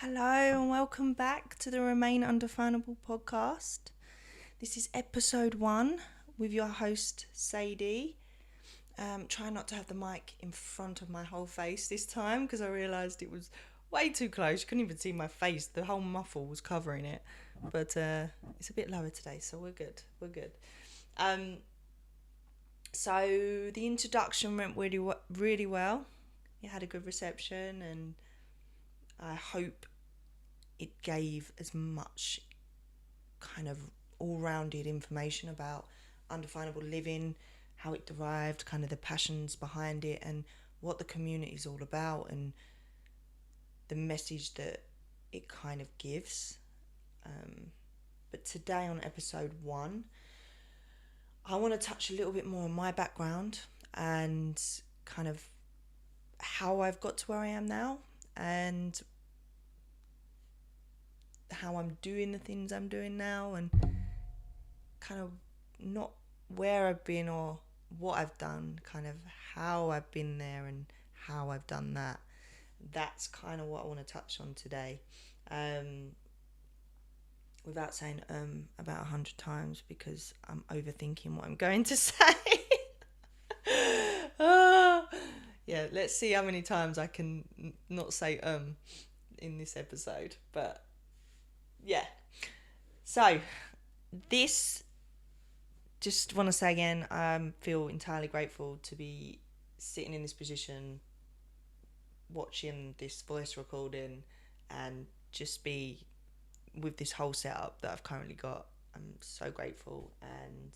Hello and welcome back to the Remain Undefinable podcast. This is episode 1 with your host Sadie. Try not to have the mic in front of my whole face this time because I realised it was way too close. You couldn't even see my face. The whole muffle was covering it. But it's a bit lower today, so we're good. We're good. So the introduction went really well. It had a good reception and I hope it gave as much kind of all-rounded information about undefinable living, how it derived, kind of the passions behind it and what the community is all about and the message that it kind of gives. But today on episode 1, I want to touch a little bit more on my background and kind of how I've got to where I am now and how I'm doing the things I'm doing now and kind of not where I've been or what I've done, kind of how I've been there and how I've done that. That's kind of what I want to touch on today. Without saying about 100 times because I'm overthinking what I'm going to say. Yeah, let's see how many times I can not say in this episode. But yeah. So this, just want to say again, I feel entirely grateful to be sitting in this position, watching this voice recording, and just be with this whole setup that I've currently got. I'm so grateful, and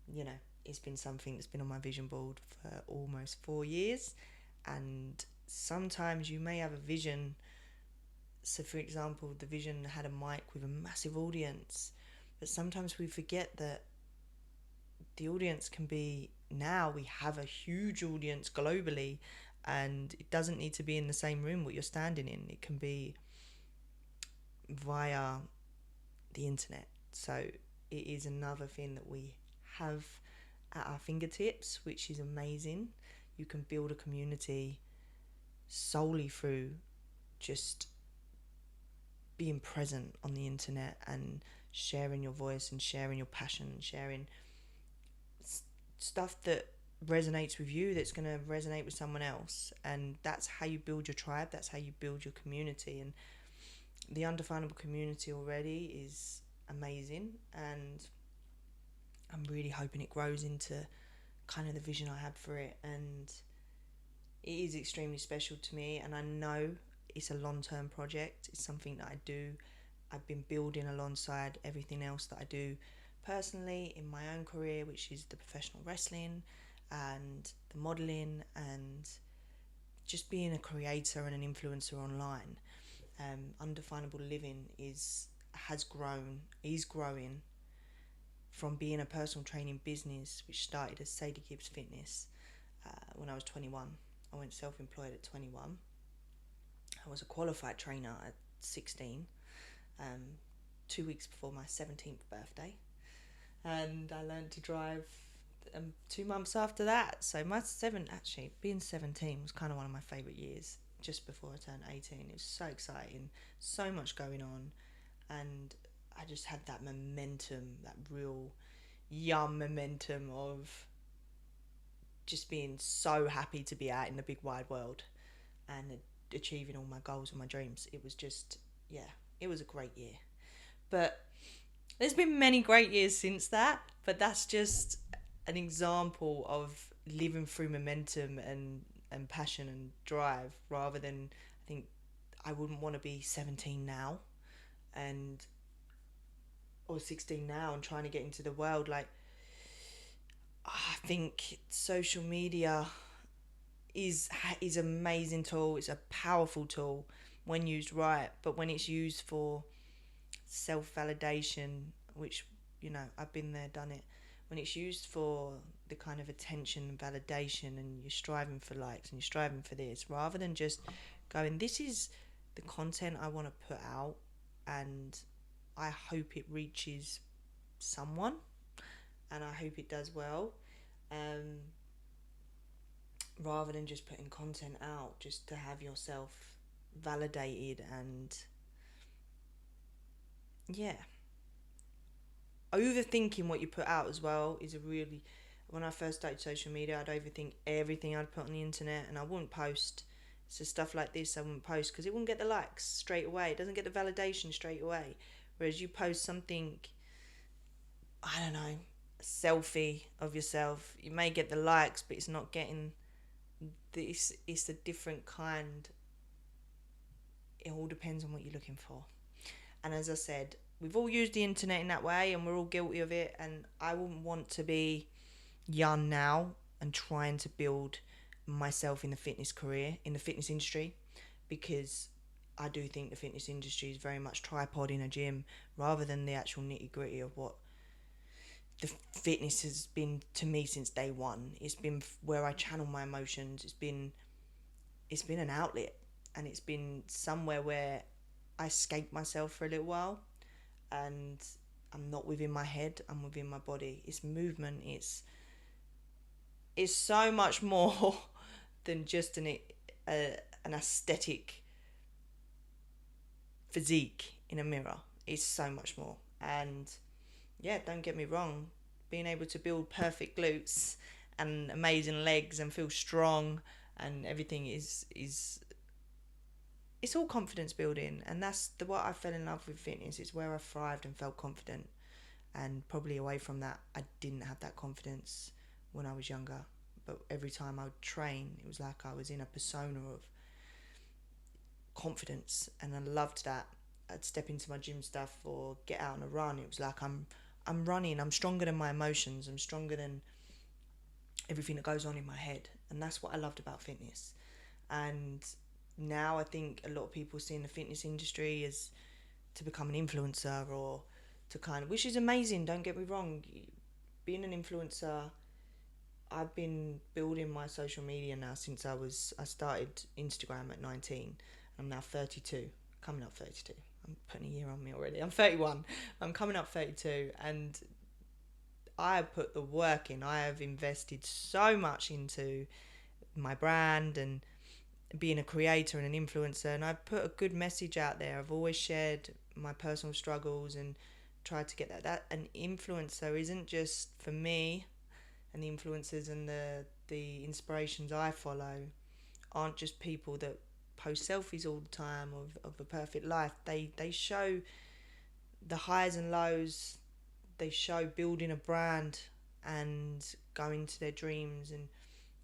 you know, it's been something that's been on my vision board for almost 4 years. And sometimes you may have a vision. So, for example, the vision had a mic with a massive audience, but sometimes we forget that the audience can be, now we have a huge audience globally, and it doesn't need to be in the same room what you're standing in. It can be via the internet. So it is another thing that we have at our fingertips, which is amazing. You can build a community solely through just being present on the internet and sharing your voice and sharing your passion and sharing stuff that resonates with you that's going to resonate with someone else. And that's how you build your tribe, that's how you build your community. And the undefinable community already is amazing, and I'm really hoping it grows into kind of the vision I had for it. And it is extremely special to me, and I know it's a long-term project. It's something that I've been building alongside everything else that I do personally in my own career, which is the professional wrestling and the modelling and just being a creator and an influencer online. Undefinable living is growing from being a personal training business, which started as Sadie Gibbs Fitness when I was 21. I went self-employed at 21. I was a qualified trainer at 16, 2 weeks before my 17th birthday. And I learned to drive 2 months after that. So being 17 was kind of one of my favourite years, just before I turned 18. It was so exciting, so much going on, and I just had that momentum, that real young momentum of just being so happy to be out in the big wide world and achieving all my goals and my dreams. It was just, yeah, it was a great year. But there's been many great years since that, but that's just an example of living through momentum and passion and drive, rather than, I think I wouldn't want to be 17 now and or 16 now and trying to get into the world. Like, I think social media is an amazing tool. It's a powerful tool when used right, but when it's used for self-validation, which, you know, I've been there, done it, when it's used for the kind of attention and validation, and you're striving for likes and you're striving for this, rather than just going, this is the content I want to put out and I hope it reaches someone and I hope it does well, rather than just putting content out just to have yourself validated, and yeah, overthinking what you put out as well is a really, when I first started social media, I'd overthink everything I'd put on the internet, and I wouldn't post. So stuff like this I wouldn't post because it wouldn't get the likes straight away, it doesn't get the validation straight away. Whereas you post something, I don't know, a selfie of yourself, you may get the likes, but it's not getting this. It's a different kind. It all depends on what you're looking for. And as I said, we've all used the internet in that way and we're all guilty of it. And I wouldn't want to be young now and trying to build myself in the fitness career, in the fitness industry, because I do think the fitness industry is very much tripod in a gym rather than the actual nitty gritty of what the fitness has been to me since day one. It's been where I channel my emotions. It's been an outlet, and it's been somewhere where I escape myself for a little while, and I'm not within my head, I'm within my body. It's movement. It's so much more than just an aesthetic physique in a mirror. It's so much more. And yeah, don't get me wrong, being able to build perfect glutes and amazing legs and feel strong and everything is it's all confidence building, and that's what I fell in love with fitness. It's where I thrived and felt confident, and probably away from that I didn't have that confidence when I was younger. But every time I would train, it was like I was in a persona of confidence, and I loved that. I'd step into my gym stuff or get out on a run. It was like I'm running. I'm stronger than my emotions. I'm stronger than everything that goes on in my head, and that's what I loved about fitness. And now I think a lot of people see in the fitness industry as to become an influencer, or to kind of, which is amazing, don't get me wrong, being an influencer. I've been building my social media now since I started Instagram at 19. I'm now 32, coming up 32. I'm putting a year on me already. I'm 31. I'm coming up 32, and I have put the work in. I have invested so much into my brand and being a creator and an influencer, and I've put a good message out there. I've always shared my personal struggles and tried to get that an influencer isn't just for me, and the influencers and the inspirations I follow aren't just people that post selfies all the time of a perfect life. They show the highs and lows. They show building a brand and going to their dreams and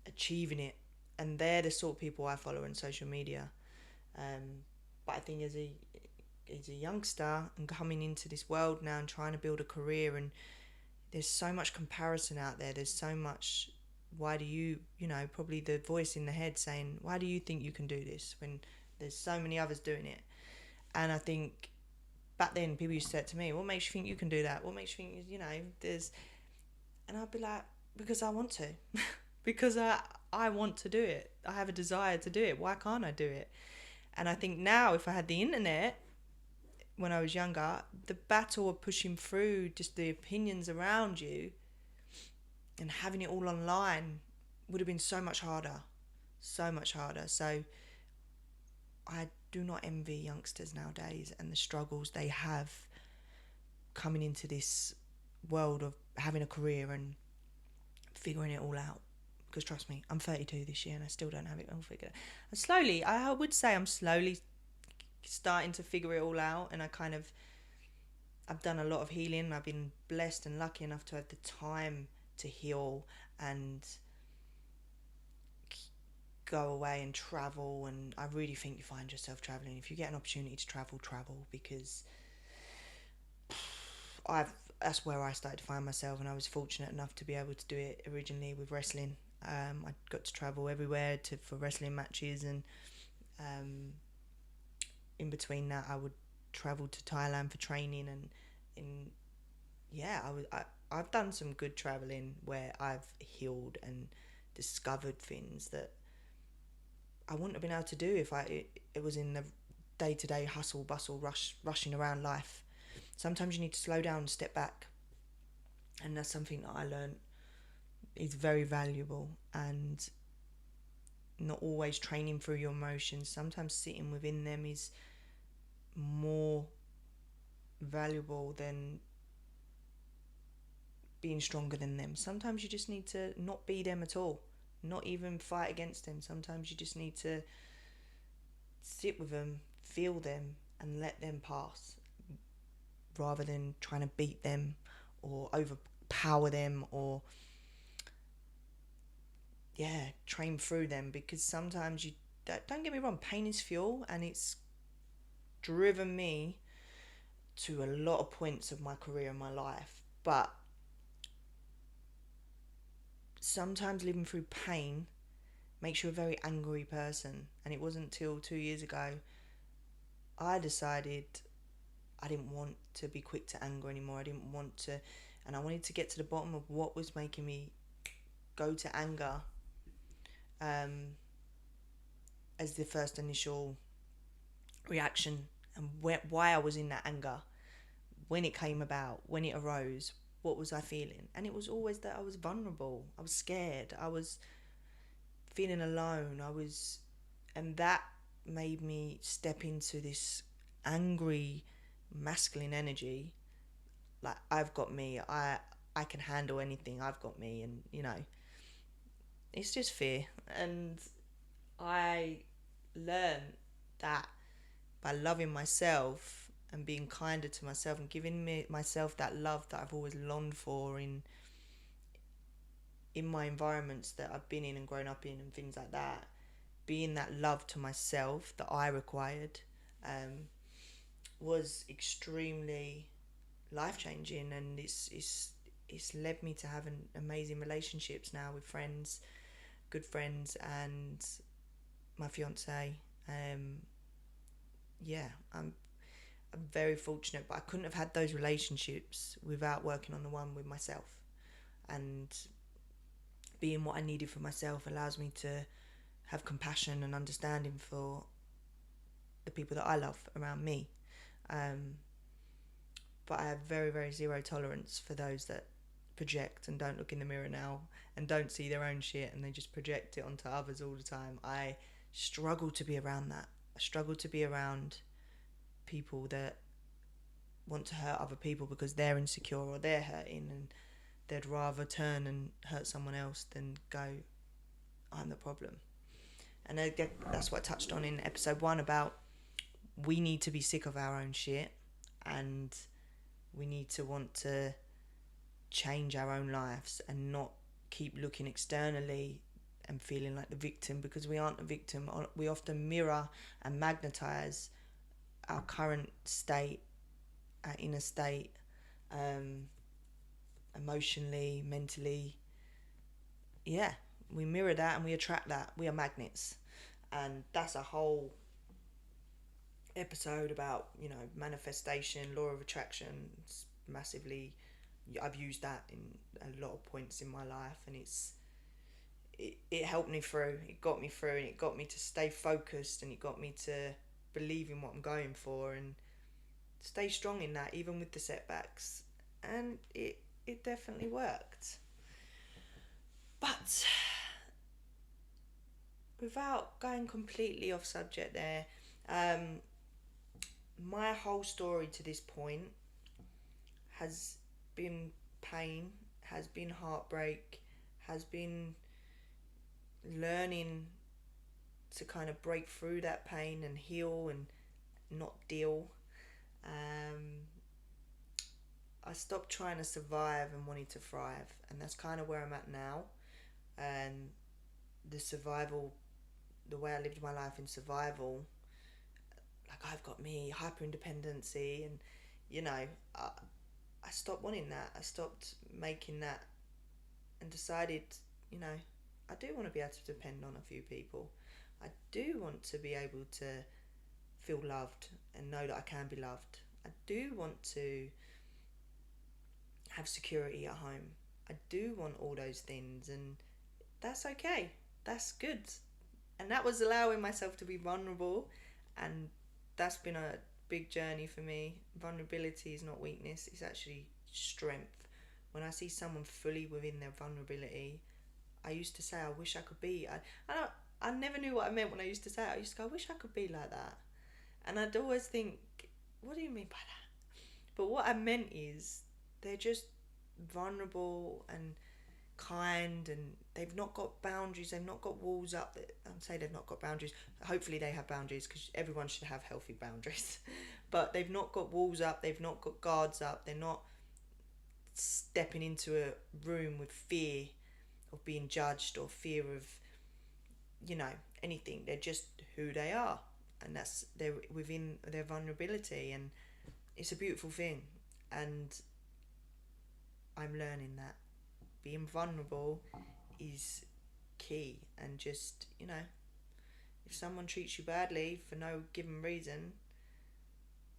achieving it, and they're the sort of people I follow on social media. But I think as a youngster and coming into this world now and trying to build a career, and there's so much comparison out there. There's so much, why do you probably the voice in the head saying, why do you think you can do this when there's so many others doing it? And I think back then people used to say to me, what makes you think you can do that? What makes you think, there's, and I'd be like, because I want to. Because I want to do it. I have a desire to do it. Why can't I do it? And I think now, if I had the internet when I was younger, the battle of pushing through just the opinions around you and having it all online would have been so much harder. So much harder. So I do not envy youngsters nowadays and the struggles they have coming into this world of having a career and figuring it all out. Because trust me, I'm 32 this year and I still don't have it all figured out. And slowly, I would say I'm slowly starting to figure it all out, and I've done a lot of healing. I've been blessed and lucky enough to have the time to heal and go away and travel, and I really think you find yourself travelling. If you get an opportunity to travel, because that's where I started to find myself, and I was fortunate enough to be able to do it originally with wrestling. I got to travel everywhere for wrestling matches, and in between that I would travel to Thailand for training, and I've done some good travelling where I've healed and discovered things that I wouldn't have been able to do if it was in the day-to-day hustle bustle rushing around life. Sometimes you need to slow down and step back, and that's something that I learned is very valuable. And not always training through your emotions. Sometimes sitting within them is more valuable than being stronger than them. Sometimes you just need to not be them at all, not even fight against them. Sometimes you just need to sit with them, feel them, and let them pass, rather than trying to beat them or overpower them or train through them. Because sometimes you don't get me wrong, pain is fuel, and it's driven me to a lot of points of my career and my life. But sometimes living through pain makes you a very angry person. And it wasn't till 2 years ago I decided I didn't want to be quick to anger anymore. And I wanted to get to the bottom of what was making me go to anger as the first initial reaction, and why I was in that anger, when it came about, when it arose, what was I feeling? And it was always that I was vulnerable, I was scared, I was feeling alone, and that made me step into this angry masculine energy, like I've got me, I can handle anything, I've got me. And it's just fear. And I learned that by loving myself and being kinder to myself and giving myself that love that I've always longed for in my environments that I've been in and grown up in and things like that, being that love to myself that I required, was extremely life-changing. And it's led me to having amazing relationships now with friends, good friends, and my fiance. I'm very fortunate, but I couldn't have had those relationships without working on the one with myself. And being what I needed for myself allows me to have compassion and understanding for the people that I love around me. But I have very, very zero tolerance for those that project and don't look in the mirror now and don't see their own shit, and they just project it onto others all the time. I struggle to be around that. I struggle to be around people that want to hurt other people because they're insecure or they're hurting, and they'd rather turn and hurt someone else than go, I'm the problem. And that's what I touched on in episode 1 about we need to be sick of our own shit, and we need to want to change our own lives and not keep looking externally and feeling like the victim, because we aren't a victim. We often mirror and magnetize our current state, our inner state, emotionally, mentally. Yeah, we mirror that and we attract that. We are magnets. And that's a whole episode about, manifestation, law of attraction. It's massively, I've used that in a lot of points in my life, and it helped me through. It got me through, and it got me to stay focused, and it got me to believe in what I'm going for and stay strong in that, even with the setbacks. And it definitely worked. But without going completely off subject there, my whole story to this point has been pain, has been heartbreak, has been learning to kind of break through that pain and heal and not deal. I stopped trying to survive and wanted to thrive, and that's kind of where I'm at now. And the survival, the way I lived my life in survival, like I've got me, hyper independency, and I stopped wanting that. I stopped making that and decided, I do want to be able to depend on a few people. I do want to be able to feel loved and know that I can be loved. I do want to have security at home. I do want all those things, and that's okay. That's good. And that was allowing myself to be vulnerable, and that's been a big journey for me. Vulnerability is not weakness, it's actually strength. When I see someone fully within their vulnerability, I used to say I wish I could be. I never knew what I meant when I used to say it. I used to go, I wish I could be like that. And I'd always think, what do you mean by that? But what I meant is they're just vulnerable and kind, and they've not got boundaries, they've not got walls up. I'm saying they've not got boundaries, hopefully they have boundaries, because everyone should have healthy boundaries. But they've not got walls up, they've not got guards up, they're not stepping into a room with fear of being judged or fear of, you know, anything. They're just who they are, and that's, they're within their vulnerability, and it's a beautiful thing. And I'm learning that being vulnerable is key. And just, you know, if someone treats you badly for no given reason,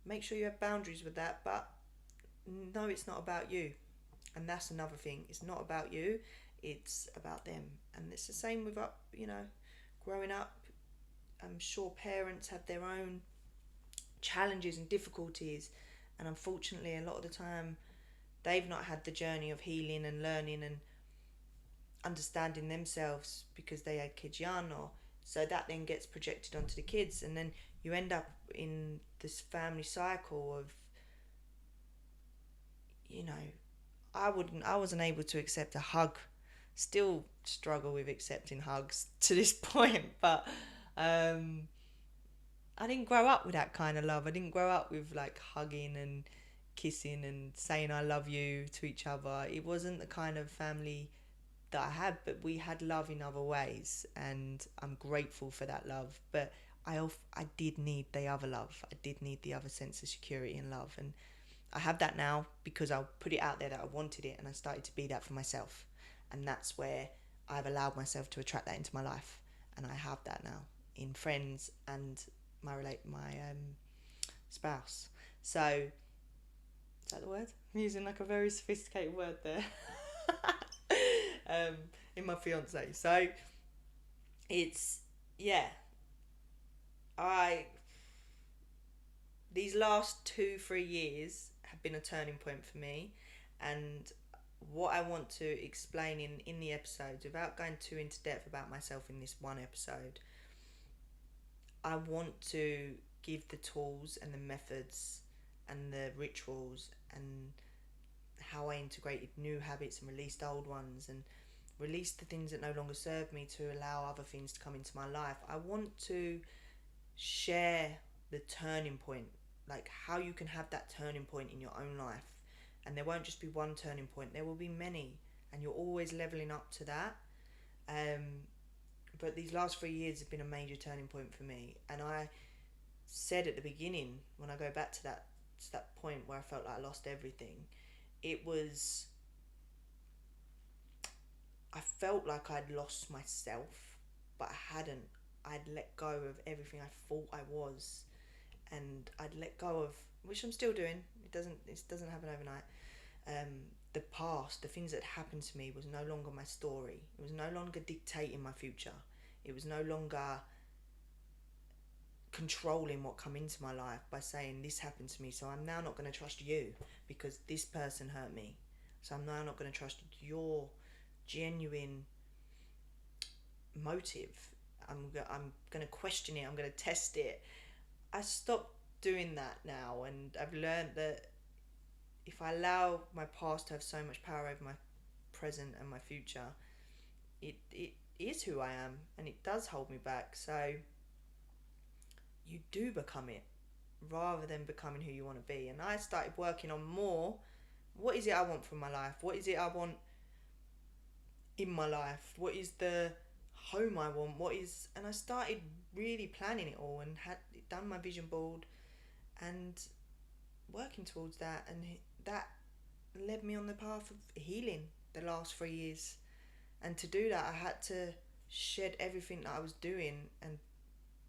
make sure you have boundaries with that. But no, it's not about you. And that's another thing, it's not about you, it's about them. And it's the same with, you know, growing up. I'm sure parents have their own challenges and difficulties, and unfortunately a lot of the time they've not had the journey of healing and learning and understanding themselves because they had kids young, or so that then gets projected onto the kids, and then you end up in this family cycle of, you know, I wasn't able to accept a hug, still struggle with accepting hugs to this point. But I didn't grow up with that kind of love. I didn't grow up with like hugging and kissing and saying I love you to each other. It wasn't the kind of family that I had, but we had love in other ways, and I'm grateful for that love. But I did need the other love. I did need the other sense of security and love, and I have that now because I put it out there that I wanted it, and I started to be that for myself. And that's where I've allowed myself to attract that into my life, and I have that now in friends and my spouse. So is that the word? I'm using like a very sophisticated word there. In my fiance. So it's, yeah, I these last 2-3 years have been a turning point for me. And what I want to explain in the episodes, without going too into depth about myself in this one episode, I want to give the tools and the methods and the rituals and how I integrated new habits and released old ones, and released the things that no longer serve me to allow other things to come into my life. I want to share the turning point, like how you can have that turning point in your own life. And there won't just be one turning point, there will be many, and you're always leveling up to that. But these last 3 years have been a major turning point for me. And I said at the beginning, when I go back to that point where I felt like I lost everything, it was, I felt like I'd lost myself, but I hadn't. I'd let go of everything I thought I was, and I'd let go of, which I'm still doing. It doesn't happen overnight. The past, the things that happened to me, was no longer my story. It was no longer dictating my future. It was no longer controlling what come into my life by saying this happened to me, so I'm now not going to trust you because this person hurt me. So I'm now not going to trust your genuine motive. I'm going to question it. I'm going to test it. I stopped doing that now, and I've learned that if I allow my past to have so much power over my present and my future, it is who I am, and it does hold me back. So you do become it rather than becoming who you want to be. And I started working on more, what is it I want from my life? What is it I want in my life? What is the home I want? And I started really planning it all, and had done my vision board and working towards that, and that led me on the path of healing the last 3 years. And to do that, I had to shed everything that I was doing, and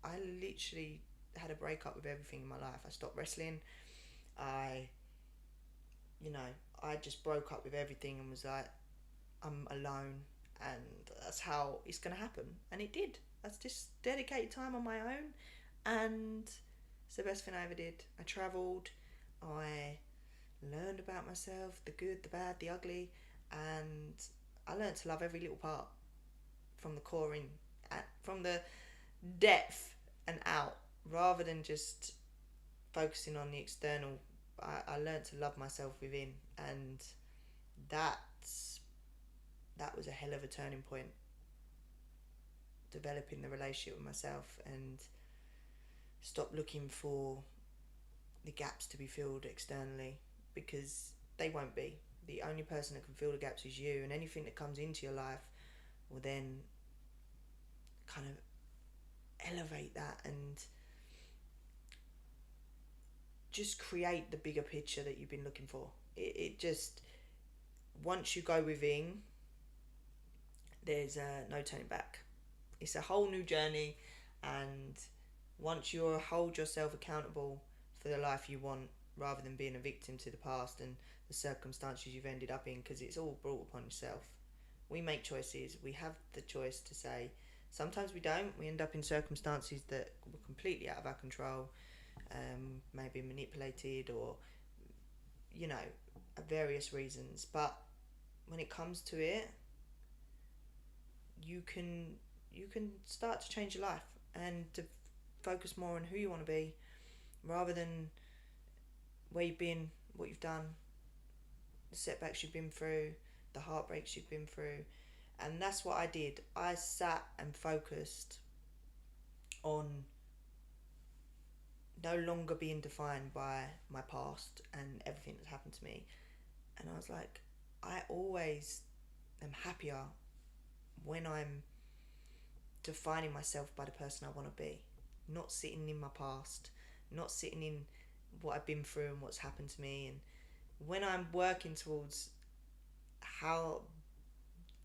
I literally had a breakup with everything in my life. I stopped wrestling. I just broke up with everything and was like, I'm alone, and that's how it's going to happen. And it did. That's just dedicated time on my own, and it's the best thing I ever did. I travelled, I learned about myself, the good, the bad, the ugly, and I learned to love every little part from the core in. from the depth and out, rather than just focusing on the external. I learned to love myself within, and that was a hell of a turning point. Developing the relationship with myself and stop looking for the gaps to be filled externally, because they won't be. The only person that can fill the gaps is you, and anything that comes into your life will then kind of elevate that and just create the bigger picture that you've been looking for. It just, once you go within, there's no turning back. It's a whole new journey, and once you hold yourself accountable for the life you want, rather than being a victim to the past and the circumstances you've ended up in, because it's all brought upon yourself. We make choices. We have the choice to say, sometimes we don't. We end up in circumstances that were completely out of our control, maybe manipulated, or, you know, various reasons. But when it comes to it, you can start to change your life and to focus more on who you want to be, rather than where you've been, what you've done, the setbacks you've been through, the heartbreaks you've been through. And that's what I did. I sat and focused on no longer being defined by my past and everything that's happened to me. And I was like, I always am happier when I'm defining myself by the person I want to be, not sitting in my past, not sitting in what I've been through and what's happened to me. And when I'm working towards how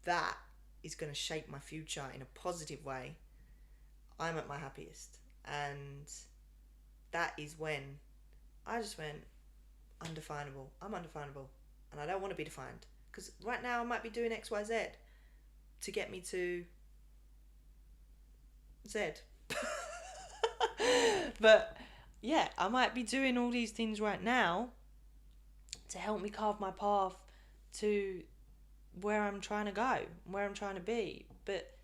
that is going to shape my future in a positive way, I'm at my happiest. And that is when I just went, undefinable. I'm undefinable, and I don't want to be defined, because right now I might be doing X, Y, Z to get me to Z. But yeah, I might be doing all these things right now to help me carve my path to where I'm trying to go, where I'm trying to be. But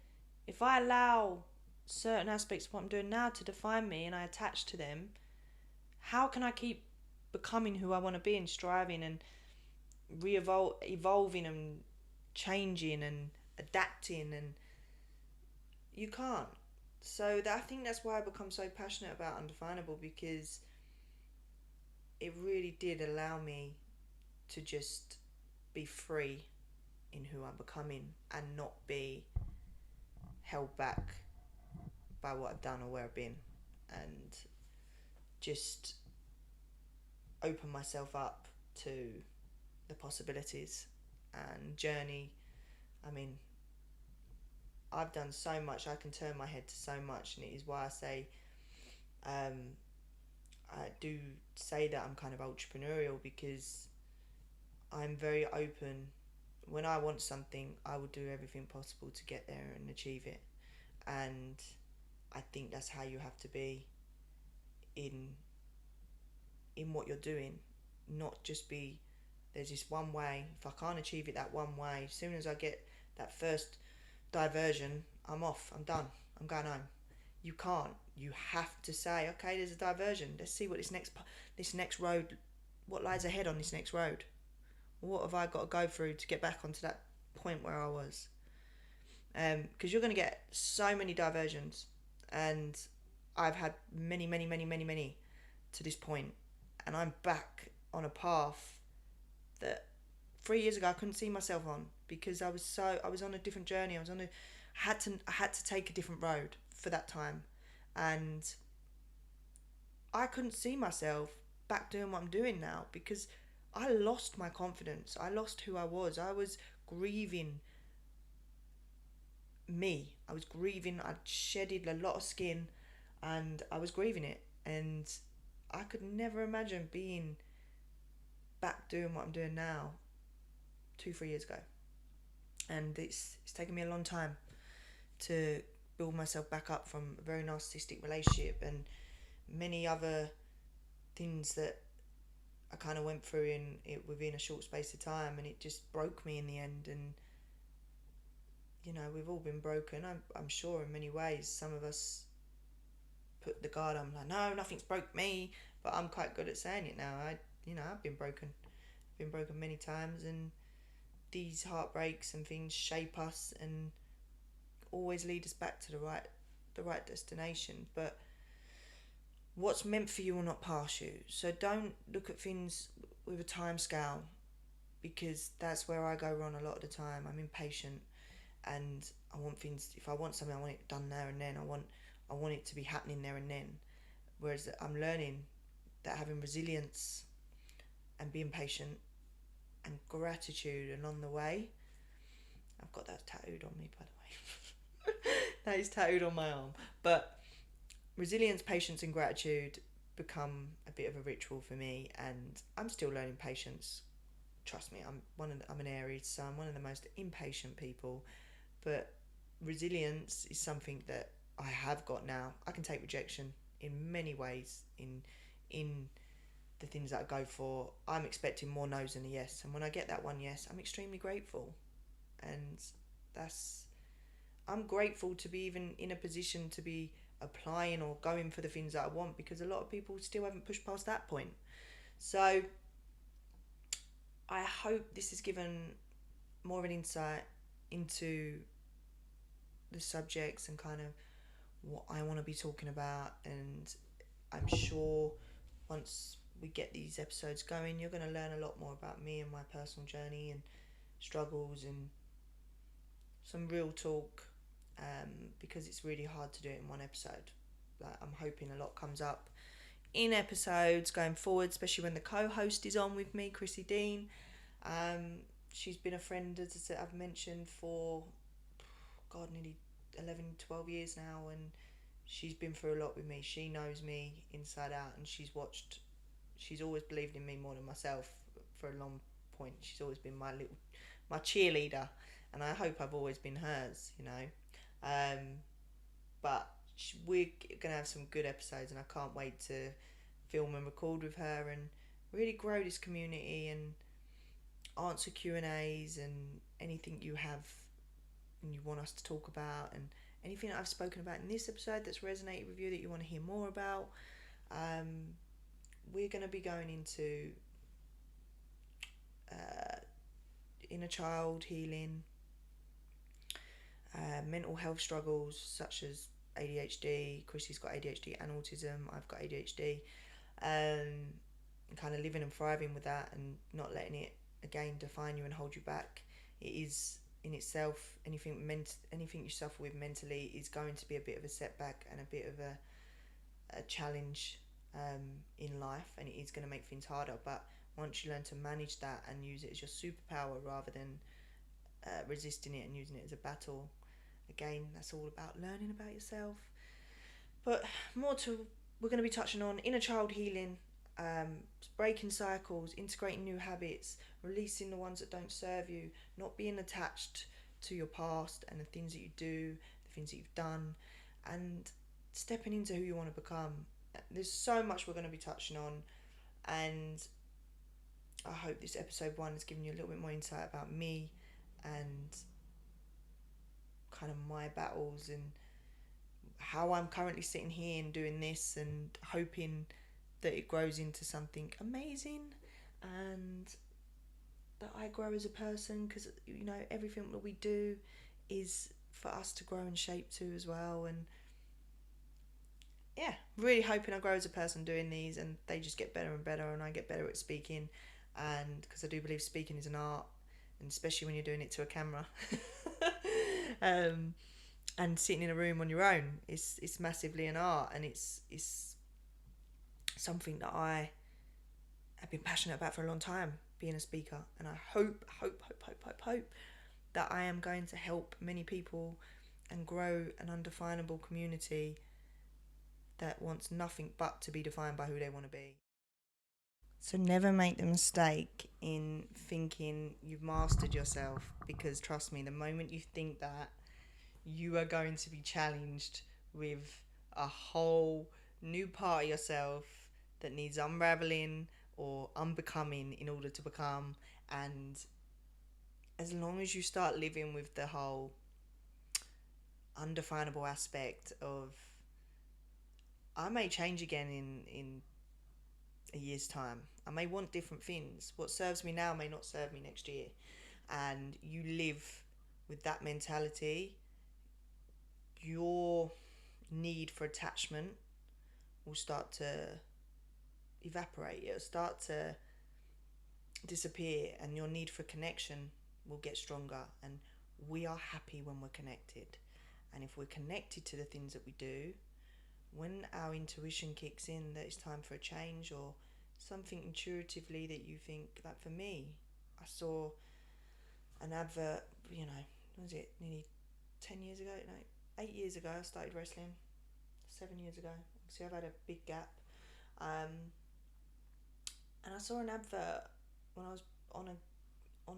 if I allow certain aspects of what I'm doing now to define me, and I attach to them, how can I keep becoming who I want to be and striving and evolving and changing and adapting? And you can't. So I think that's why I become so passionate about Undefinable, because it really did allow me to just be free in who I'm becoming and not be held back by what I've done or where I've been, and just open myself up to the possibilities and journey. I mean, I've done so much. I can turn my head to so much, and it is why I say, I do say that I'm kind of entrepreneurial, because I'm very open. When I want something, I will do everything possible to get there and achieve it. And I think that's how you have to be in what you're doing. Not just be, there's this one way. If I can't achieve it that one way, as soon as I get that first diversion, I'm off. I'm done. I'm going home. You can't. You have to say, okay, there's a diversion. Let's see what this next road, what lies ahead on this next road. What have I got to go through to get back onto that point where I was? Because you're going to get so many diversions, and I've had many to this point, and I'm back on a path that 3 years ago I couldn't see myself on, because I was on a different journey. I had to take a different road for that time, and I couldn't see myself back doing what I'm doing now, because I lost my confidence. I lost who I was. I was grieving me. I was grieving. I'd shedded a lot of skin, and I was grieving it. And I could never imagine being back doing what I'm doing now 2-3 years ago. And it's taken me a long time to build myself back up from a very narcissistic relationship and many other things that I kind of went through within a short space of time, and it just broke me in the end. And we've all been broken. I'm sure in many ways. Some of us put the guard on, like, no, nothing's broke me. But I'm quite good at saying it now. I've been broken. I've been broken many times, and these heartbreaks and things shape us and always lead us back to the right destination. But what's meant for you will not pass you. So don't look at things with a time scale, because that's where I go wrong a lot of the time. I'm impatient, and I want things. If I want something, I want it done there and then. I want it to be happening there and then. Whereas I'm learning that having resilience and being patient and gratitude along the way. I've got that tattooed on me, by the way. That is tattooed on my arm. But resilience, patience, and gratitude become a bit of a ritual for me, and I'm still learning patience. Trust me, I'm an Aries, so I'm one of the most impatient people. But resilience is something that I have got now. I can take rejection in many ways. In the things that I go for, I'm expecting more no's than a yes, and when I get that one yes, I'm extremely grateful. And that's I'm grateful to be even in a position to be applying or going for the things that I want, because a lot of people still haven't pushed past that point. So I hope this has given more of an insight into the subjects and kind of what I want to be talking about. And I'm sure once we get these episodes going, you're going to learn a lot more about me and my personal journey and struggles and some real talk, because it's really hard to do it in one episode. Like, I'm hoping a lot comes up in episodes going forward, especially when the co-host is on with me, Chrissy Dean. She's been a friend, as I've mentioned, for nearly 11, 12 years now, and she's been through a lot with me. She knows me inside out, and she's always believed in me more than myself for a long point. She's always been my cheerleader, and I hope I've always been hers. But we're gonna have some good episodes, and I can't wait to film and record with her and really grow this community and answer Q&As and anything you have and you want us to talk about, and anything that I've spoken about in this episode that's resonated with you that you want to hear more about. We're going to be going into inner child healing, mental health struggles such as ADHD. Chrissy's got ADHD and autism. I've got ADHD. And kind of living and thriving with that and not letting it again define you and hold you back. It is in itself, anything you suffer with mentally is going to be a bit of a setback and a bit of a challenge in life, and it is going to make things harder. But once you learn to manage that and use it as your superpower rather than resisting it and using it as a battle, again, that's all about learning about yourself. But we're going to be touching on inner child healing, breaking cycles, integrating new habits, releasing the ones that don't serve you, not being attached to your past and the things that you do, the things that you've done, and stepping into who you want to become. There's so much we're going to be touching on, and I hope this episode 1 has given you a little bit more insight about me and kind of my battles and how I'm currently sitting here and doing this, and hoping that it grows into something amazing and that I grow as a person, because everything that we do is for us to grow and shape to as well. And yeah, really hoping I grow as a person doing these, and they just get better and better, and I get better at speaking, and because I do believe speaking is an art, and especially when you're doing it to a camera. And sitting in a room on your own, it's massively an art, and it's something that I have been passionate about for a long time, being a speaker. And I hope that I am going to help many people and grow an undefinable community that wants nothing but to be defined by who they want to be. So never make the mistake in thinking you've mastered yourself, because trust me, the moment you think that, you are going to be challenged with a whole new part of yourself that needs unraveling or unbecoming in order to become. And as long as you start living with the whole undefinable aspect of I may change again in a year's time. I may want different things. What serves me now may not serve me next year. And you live with that mentality, your need for attachment will start to evaporate. It'll start to disappear, and your need for connection will get stronger. And we are happy when we're connected. And if we're connected to the things that we do, when our intuition kicks in that it's time for a change, or something intuitively that you think, like for me, I saw an advert, was it nearly 10 years ago? No, 8 years ago I started wrestling. 7 years ago. See, I've had a big gap. And I saw an advert when I was on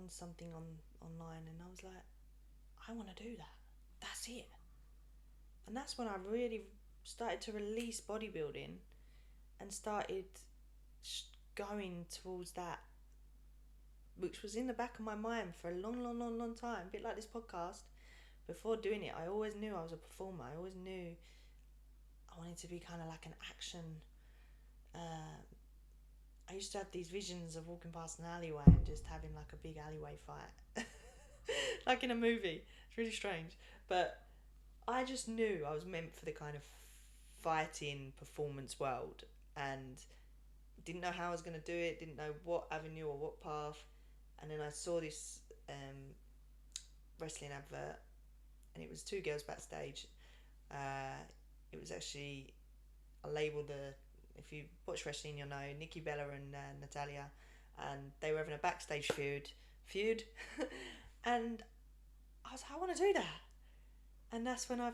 something online, and I was like, I want to do that. That's it. And that's when I really started to release bodybuilding and started going towards that, which was in the back of my mind for a long time. A bit like this podcast. Before doing it, I always knew I was a performer. I always knew I wanted to be kind of like an action. I used to have these visions of walking past an alleyway and just having like a big alleyway fight. Like in a movie. It's really strange. But I just knew I was meant for the kind of fighting performance world, and didn't know how I was going to do it, didn't know what avenue or what path. And then I saw this wrestling advert, and it was two girls backstage. It was actually, I labelled if you watch wrestling you'll know, Nikki Bella and Natalia, and they were having a backstage feud. And I was like, I want to do that. And that's when I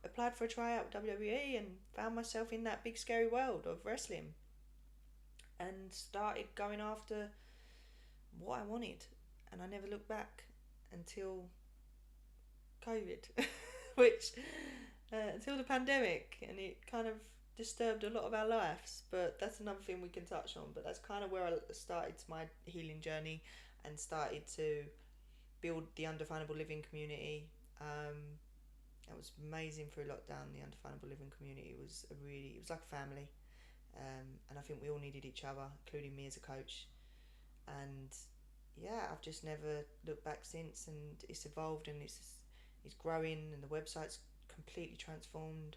applied for a tryout with WWE and found myself in that big scary world of wrestling, and started going after what I wanted. And I never looked back until COVID, which until the pandemic, and it kind of disturbed a lot of our lives. But that's another thing we can touch on. But that's kind of where I started my healing journey and started to build the Undefinable Living community. It was amazing through lockdown. The Undefinable Living community was it was like a family, and I think we all needed each other, including me as a coach. And yeah, I've just never looked back since, and it's evolved, and it's growing, and the website's completely transformed.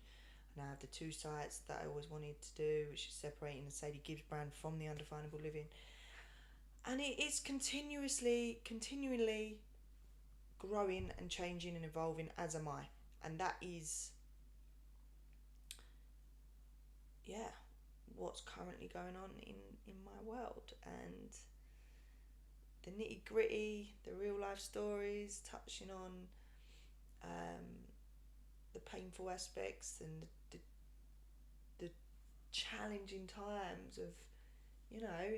And I have the two sites that I always wanted to do, which is separating the Sadie Gibbs brand from the Undefinable Living. And it is continually growing and changing and evolving, as am I. And that is, what's currently going on in my world. And the nitty gritty, the real life stories, touching on the painful aspects and the challenging times of,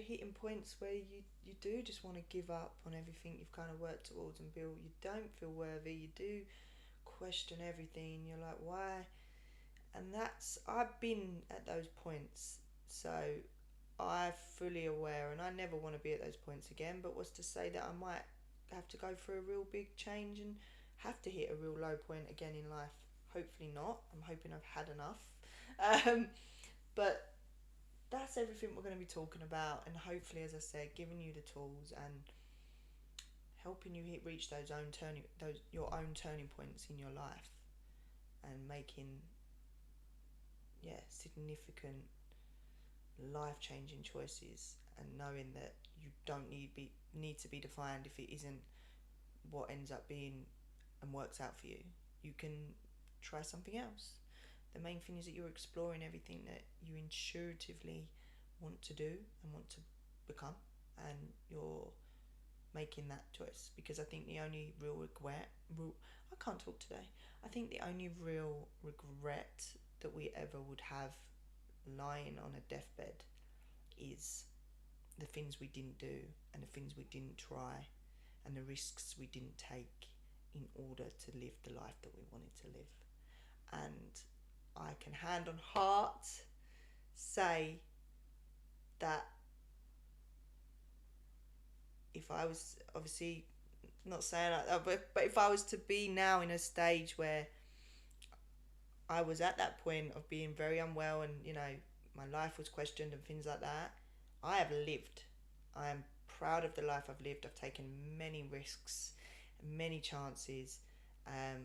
hitting points where you do just want to give up on everything you've kind of worked towards and built. You don't feel worthy. You do question everything. You're like, why? And I've been at those points, so I'm fully aware, and I never want to be at those points again. But what's to say that I might have to go through a real big change and have to hit a real low point again in life? Hopefully not. I'm hoping I've had enough. But that's everything we're going to be talking about, and hopefully, as I said, giving you the tools and helping you reach your own turning points in your life, and making significant life-changing choices, and knowing that you don't need to be defined if it isn't what ends up being and works out for you. You can try something else. The main thing is that you're exploring everything that you intuitively want to do and want to become, and you're making that choice. Because I think the only real I can't talk today. I think the only real regret that we ever would have lying on a deathbed is the things we didn't do, and the things we didn't try, and the risks we didn't take in order to live the life that we wanted to live. And I can hand on heart say that if I was, obviously not saying like that, but if I was to be now in a stage where I was at that point of being very unwell, and my life was questioned and things like that. I have lived. I am proud of the life I've lived. I've taken many risks, many chances. um,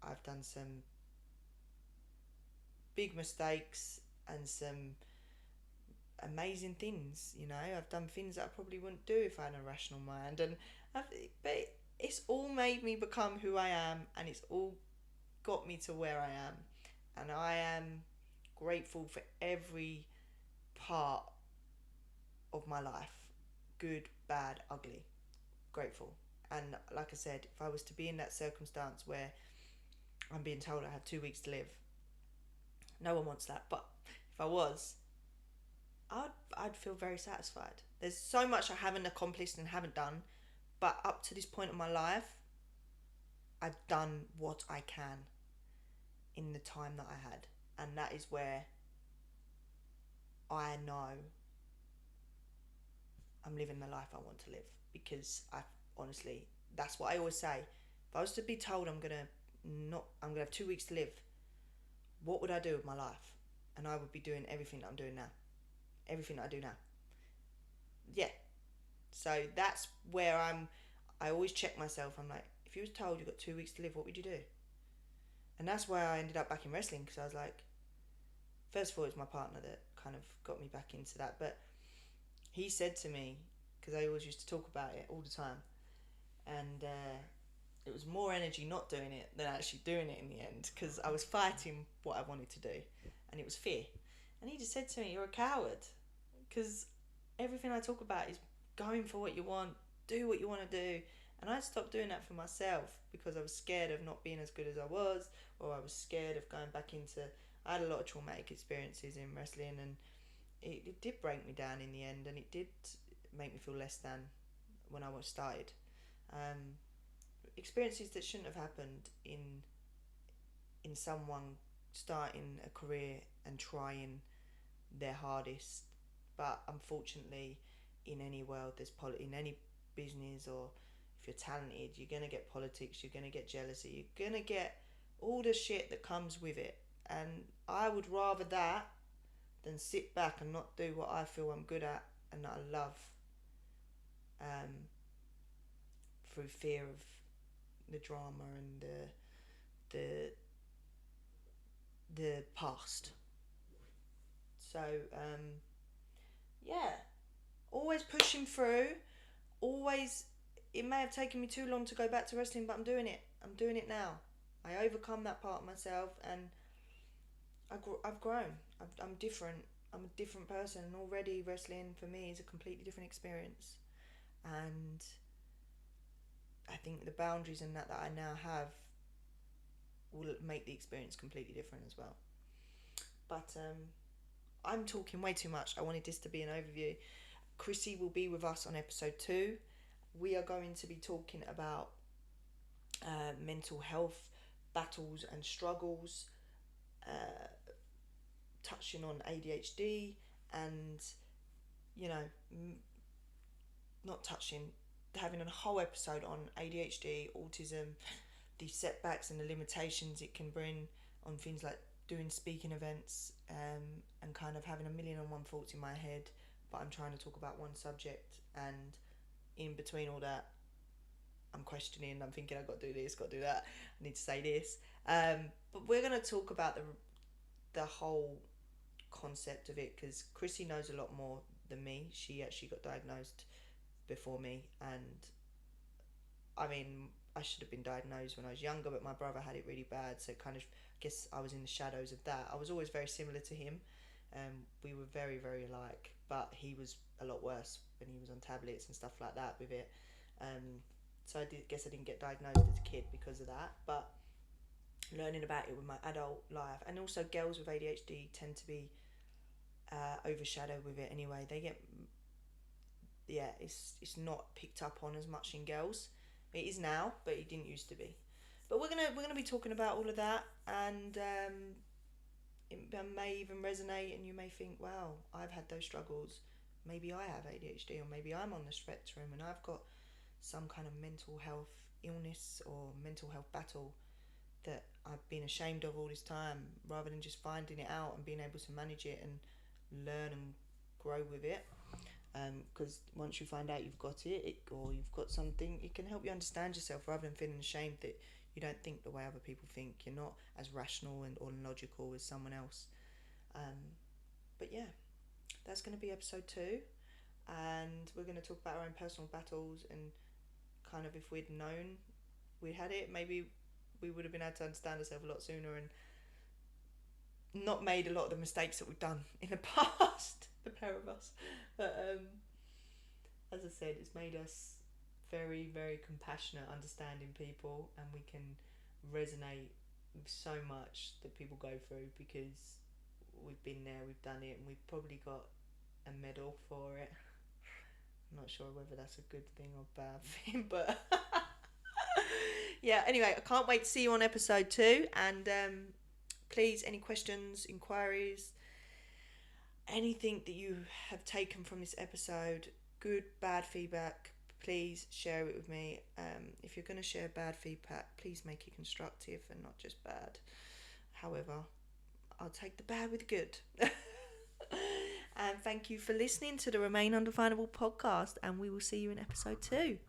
I've done some big mistakes and some amazing things. I've done things that I probably wouldn't do if I had a rational mind, but it's all made me become who I am, and it's all got me to where I am, and I am grateful for every part of my life, good, bad, ugly. Grateful. And like I said, if I was to be in that circumstance where I'm being told I have 2 weeks to live, no one wants that. But if I was, I'd feel very satisfied. There's so much I haven't accomplished and haven't done, but up to this point in my life, I've done what I can in the time that I had, and that is where I know I'm living the life I want to live. Because I honestly, that's what I always say. If I was to be told I'm gonna have 2 weeks to live, what would I do with my life? And I would be doing everything that I'm doing now, everything that I do now. Yeah. So that's where I always check myself. I'm like, if you was told you got 2 weeks to live, what would you do? And that's why I ended up back in wrestling, because I was like, first of all, it was my partner that kind of got me back into that. But he said to me, because I always used to talk about it all the time, and it was more energy not doing it than actually doing it in the end, because I was fighting what I wanted to do, and it was fear. And he just said to me, you're a coward, because everything I talk about is going for what you want, do what you want to do. And I stopped doing that for myself because I was scared of not being as good as I was, or I was scared of going back into. I had a lot of traumatic experiences in wrestling, and it did break me down in the end, and it did make me feel less than when I was started. Um, Experiences that shouldn't have happened in someone starting a career and trying their hardest. But unfortunately, in any world, in any business, or if you're talented, you're gonna get politics, you're gonna get jealousy, you're gonna get all the shit that comes with it. And I would rather that than sit back and not do what I feel I'm good at and that I love, um, through fear of the drama and the the past. So yeah, always pushing through. Always, it may have taken me too long to go back to wrestling, but I'm doing it. I'm doing it now. I overcome that part of myself, and I've grown. I'm different. I'm a different person, and already wrestling for me is a completely different experience. And I think the boundaries and that I now have will make the experience completely different as well. But I'm talking way too much. I wanted this to be an overview. Chrissy will be with us on episode 2. We are going to be talking about mental health battles and struggles, touching on ADHD, and not touching, having a whole episode on ADHD, autism, the setbacks and the limitations it can bring on things like doing speaking events, and kind of having a million and one thoughts in my head, but I'm trying to talk about one subject, and in between all that, I'm questioning, I'm thinking I've got to do this, got to do that, I need to say this. But we're going to talk about the whole concept of it, because Chrissy knows a lot more than me. She actually got diagnosed before me, and I mean, I should have been diagnosed when I was younger, but my brother had it really bad, so kind of, I guess I was in the shadows of that. I was always very similar to him. We were very, very alike, but he was a lot worse when he was on tablets and stuff like that with it. So guess I didn't get diagnosed as a kid because of that, but learning about it with my adult life, and also girls with ADHD tend to be overshadowed with it anyway. They get, yeah, it's not picked up on as much in girls. It is now, but it didn't used to be. But we're gonna be talking about all of that, and it may even resonate, and you may think, wow, I've had those struggles. Maybe I have ADHD, or maybe I'm on the spectrum and I've got some kind of mental health illness or mental health battle that I've been ashamed of all this time, rather than just finding it out and being able to manage it and learn and grow with it. Because once you find out you've got or you've got something, it can help you understand yourself, rather than feeling ashamed that you don't think the way other people think. You're not as rational or logical as someone else. But yeah, that's going to be episode 2, and we're going to talk about our own personal battles, and kind of, if we'd known we had it, maybe we would have been able to understand ourselves a lot sooner and not made a lot of the mistakes that we've done in the past, the pair of us. But as I said, it's made us very, very compassionate, understanding people, and we can resonate with so much that people go through, because we've been there, we've done it, and we've probably got a medal for it. I'm not sure whether that's a good thing or bad thing, but yeah, anyway, I can't wait to see you on episode 2, and please, any questions, inquiries, anything that you have taken from this episode, good, bad feedback, please share it with me. If you're going to share bad feedback, please make it constructive and not just bad. However, I'll take the bad with the good. And thank you for listening to the Remain Undefinable podcast, and we will see you in episode 2.